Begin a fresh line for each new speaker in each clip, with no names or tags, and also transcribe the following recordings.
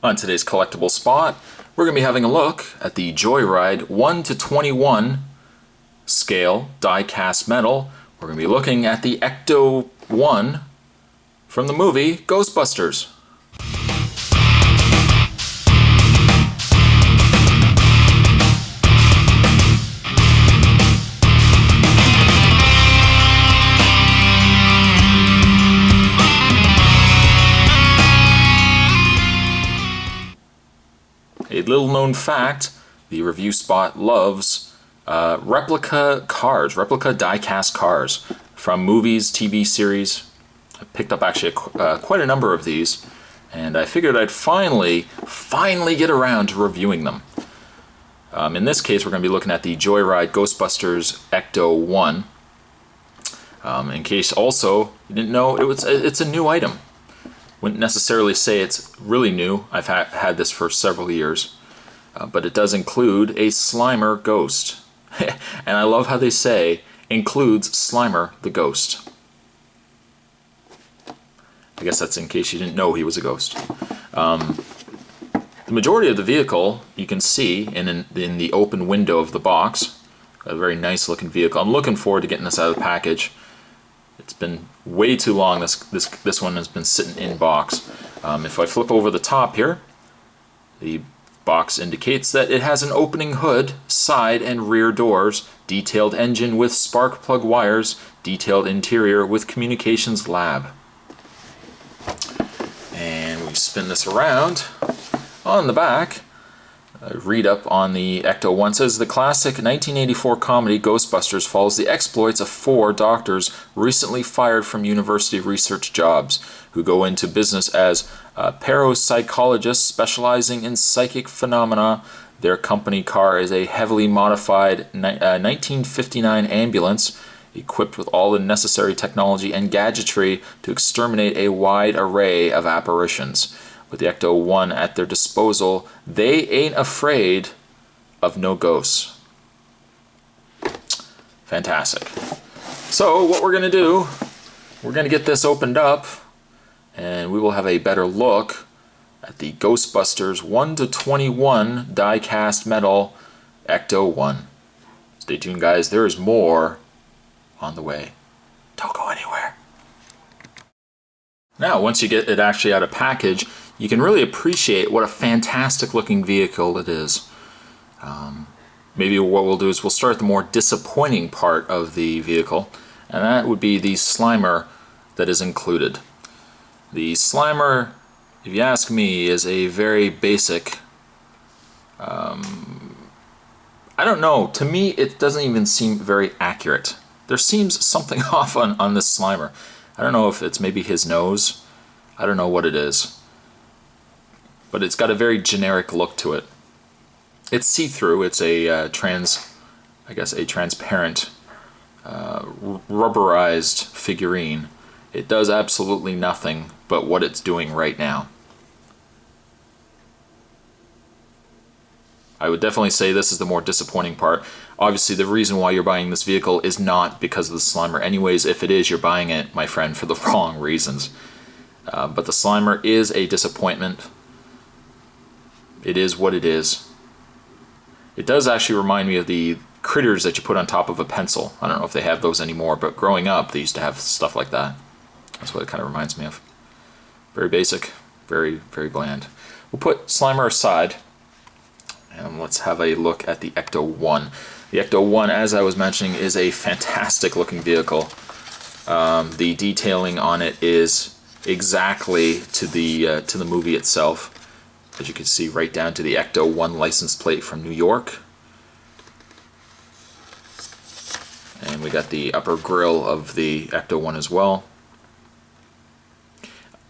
On today's collectible spot, we're going to be having a look at the Joyride 1/21 scale die-cast metal. We're going to be looking at the Ecto-1 from the movie Ghostbusters. A little known fact, the review spot loves replica cars, replica die-cast cars from movies, TV series. I picked up actually quite a number of these, and I figured I'd finally get around to reviewing them. In this case, we're going to be looking at the Joyride Ghostbusters Ecto-1. In case also you didn't know, it's a new item. Wouldn't necessarily say it's really new. I've had this for several years. But it does include a Slimer ghost. And I love how they say, includes Slimer the ghost. I guess that's in case you didn't know he was a ghost. The majority of the vehicle you can see in the open window of the box. A very nice looking vehicle. I'm looking forward to getting this out of the package. It's been way too long. This one has been sitting in box. If I flip over the top here, the box indicates that it has an opening hood, side and rear doors, detailed engine with spark plug wires, detailed interior with communications lab. And we spin this around. On the back, read up on the Ecto-1 says the classic 1984 comedy Ghostbusters follows the exploits of 4 doctors recently fired from university research jobs who go into business as parapsychologists specializing in psychic phenomena. Their company car is a heavily modified 1959 ambulance equipped with all the necessary technology and gadgetry to exterminate a wide array of apparitions. With the Ecto-1 at their disposal, they ain't afraid of no ghosts. Fantastic. So what we're going to do, we're going to get this opened up, and we will have a better look at the Ghostbusters 1/21 die-cast metal Ecto-1. Stay tuned, guys. There is more on the way. Don't go anywhere. Now, once you get it actually out of package, you can really appreciate what a fantastic looking vehicle it is. Maybe what we'll do is we'll start the more disappointing part of the vehicle, and that would be the Slimer that is included. The Slimer, if you ask me, is a very basic, I don't know, to me it doesn't even seem very accurate. There seems something off on this Slimer. I don't know if it's maybe his nose. I don't know what it is. But it's got a very generic look to it. It's see-through. It's a transparent, rubberized figurine. It does absolutely nothing but what it's doing right now. I would definitely say this is the more disappointing part. Obviously, the reason why you're buying this vehicle is not because of the Slimer. Anyways, if it is, you're buying it, my friend, for the wrong reasons. But the Slimer is a disappointment. It is what it is. It does actually remind me of the critters that you put on top of a pencil. I don't know if they have those anymore, but growing up, they used to have stuff like that. That's what it kind of reminds me of. Very basic, very, very bland. We'll put Slimer aside, and let's have a look at the Ecto-1. The Ecto-1, as I was mentioning, is a fantastic looking vehicle. The detailing on it is exactly to the movie itself. As you can see, right down to the Ecto-1 license plate from New York. And we got the upper grille of the Ecto-1 as well.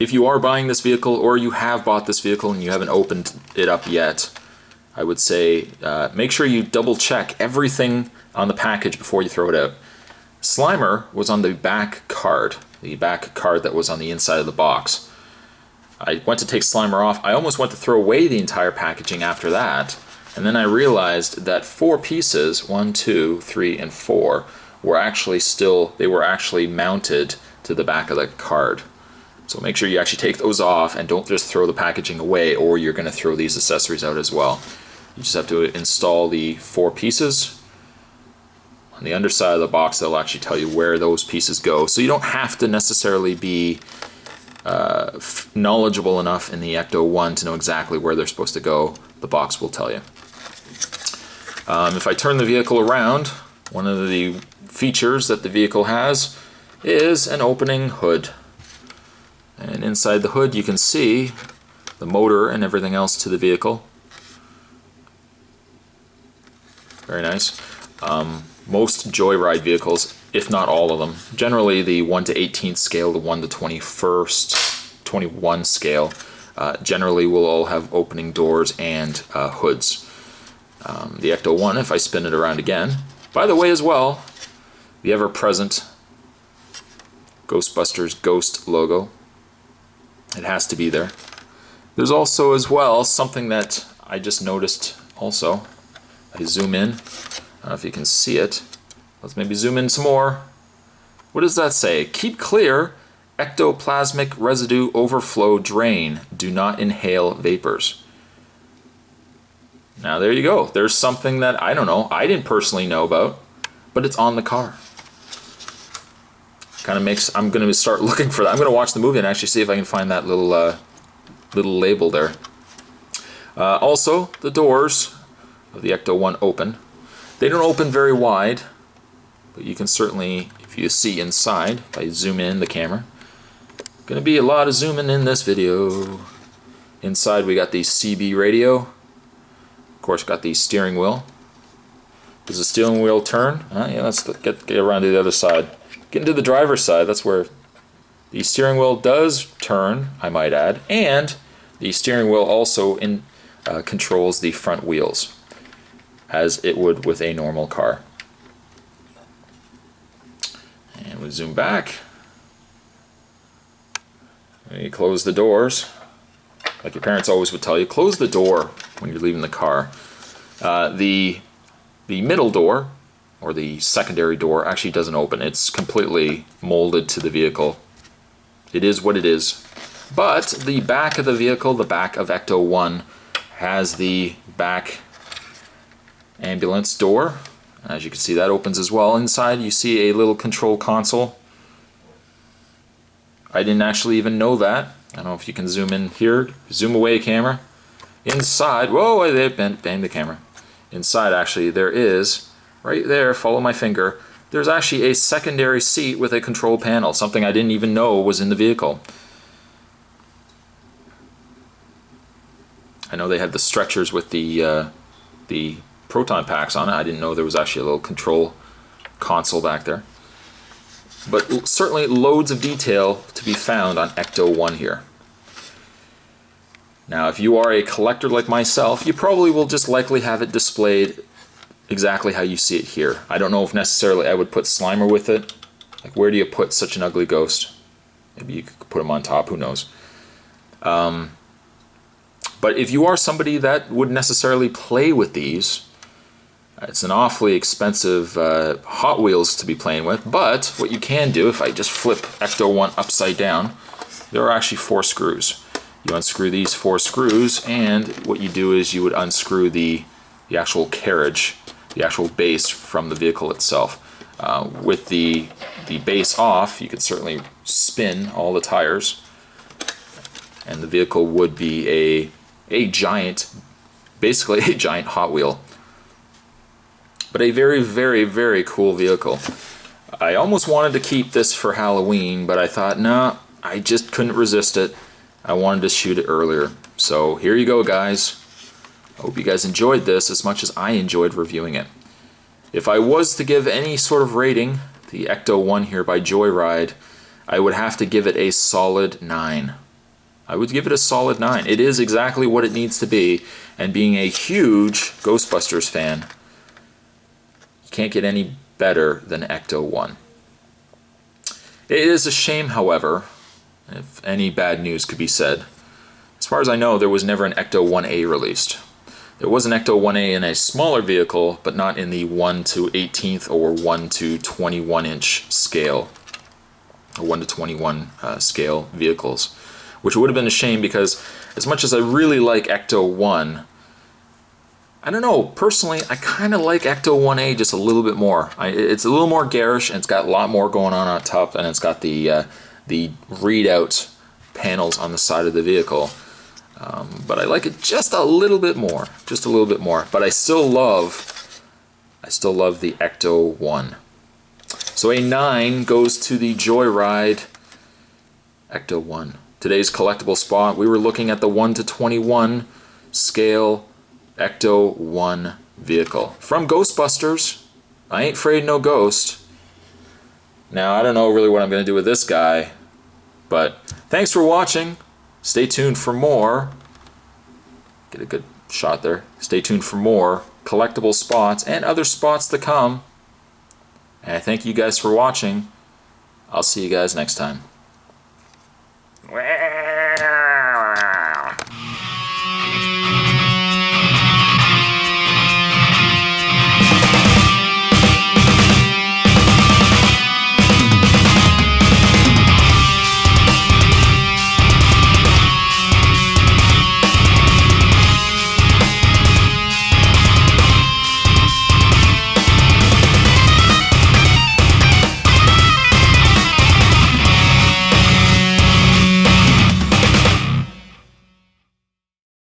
If you are buying this vehicle, or you have bought this vehicle and you haven't opened it up yet, I would say make sure you double check everything on the package before you throw it out. Slimer was on the back card that was on the inside of the box. I went to take Slimer off. I almost went to throw away the entire packaging after that, and then I realized that 4 pieces, 1, 2, 3, and 4, were actually mounted to the back of the card. So make sure you actually take those off and don't just throw the packaging away, or you're going to throw these accessories out as well. You just have to install the 4 pieces. On the underside of the box, they'll actually tell you where those pieces go. So you don't have to necessarily be knowledgeable enough in the Ecto-1 to know exactly where they're supposed to go. The box will tell you. If I turn the vehicle around, one of the features that the vehicle has is an opening hood. And inside the hood you can see the motor and everything else to the vehicle. Very nice. Most Joyride vehicles, if not all of them, generally the 1 to 18th scale, the 1 to 21 scale, generally will all have opening doors and hoods. The Ecto-1, if I spin it around again, by the way as well, the ever-present Ghostbusters Ghost logo. It has to be there. There's also as well something that I just noticed also. I zoom in. I don't know if you can see it. Let's maybe zoom in some more. What does that say? Keep clear. Ectoplasmic residue overflow drain. Do not inhale vapors. Now there you go. There's something that I don't know. I didn't personally know about, but it's on the car. Kind of makes. I'm going to start looking for that. I'm going to watch the movie and actually see if I can find that little little label there. Also, the doors of the Ecto-1 open. They don't open very wide, but you can certainly, if you see inside, if I zoom in the camera, going to be a lot of zooming in this video. Inside we got the CB radio. Of course, got the steering wheel. Does the steering wheel turn? Yeah, let's get around to the other side. Get into the driver's side. That's where the steering wheel does turn, I might add, and the steering wheel also controls the front wheels, as it would with a normal car. And we zoom back. And you close the doors. Like your parents always would tell you, close the door when you're leaving the car. The middle door, or the secondary door, actually doesn't open. It's completely molded to the vehicle. It is what it is. But the back of the vehicle, the back of Ecto-1, has the back ambulance door. As you can see, that opens as well. Inside you see a little control console. I didn't actually even know that. I don't know if you can zoom in here. Zoom away, camera. Inside, whoa, they banged the camera. Inside, actually, there is, right there, follow my finger, there's actually a secondary seat with a control panel, something I didn't even know was in the vehicle. I know they had the stretchers with the proton packs on it. I didn't know there was actually a little control console back there. But certainly loads of detail to be found on Ecto-1 here. Now, if you are a collector like myself, you probably will just likely have it displayed exactly how you see it here. I don't know if necessarily I would put Slimer with it. Like, where do you put such an ugly ghost? Maybe you could put him on top, who knows. But if you are somebody that would necessarily play with these, it's an awfully expensive Hot Wheels to be playing with, but what you can do, if I just flip Ecto-1 upside down, there are actually 4 screws. You unscrew these 4 screws, and what you do is you would unscrew the actual carriage, the actual base from the vehicle itself. With the base off, you could certainly spin all the tires, and the vehicle would be a giant, basically a giant Hot Wheel. But a very, very, very cool vehicle. I almost wanted to keep this for Halloween, but I thought, no, I just couldn't resist it. I wanted to shoot it earlier. So here you go, guys. I hope you guys enjoyed this as much as I enjoyed reviewing it. If I was to give any sort of rating, the Ecto-1 here by Joyride, I would have to give it a solid 9. I would give it a solid 9. It is exactly what it needs to be, and being a huge Ghostbusters fan, can't get any better than Ecto-1. It is a shame, however, if any bad news could be said. As far as I know, there was never an Ecto-1A released. There was an Ecto-1A in a smaller vehicle, but not in the 1 to 18th or 1 to 21 inch scale. 1 to 21 scale vehicles, which would have been a shame because as much as I really like Ecto-1, I don't know, personally, I kind of like Ecto-1A just a little bit more. It's a little more garish, and it's got a lot more going on top, and it's got the readout panels on the side of the vehicle. But I like it just a little bit more, But I still love the Ecto-1. So a 9 goes to the Joyride Ecto-1. Today's collectible spot, we were looking at the 1 to 21 scale Ecto-1 vehicle from Ghostbusters. I ain't afraid no ghost. Now, I don't know really what I'm going to do with this guy, but thanks for watching. Stay tuned for more. Get a good shot there. Stay tuned for more collectible spots and other spots to come. And I thank you guys for watching. I'll see you guys next time.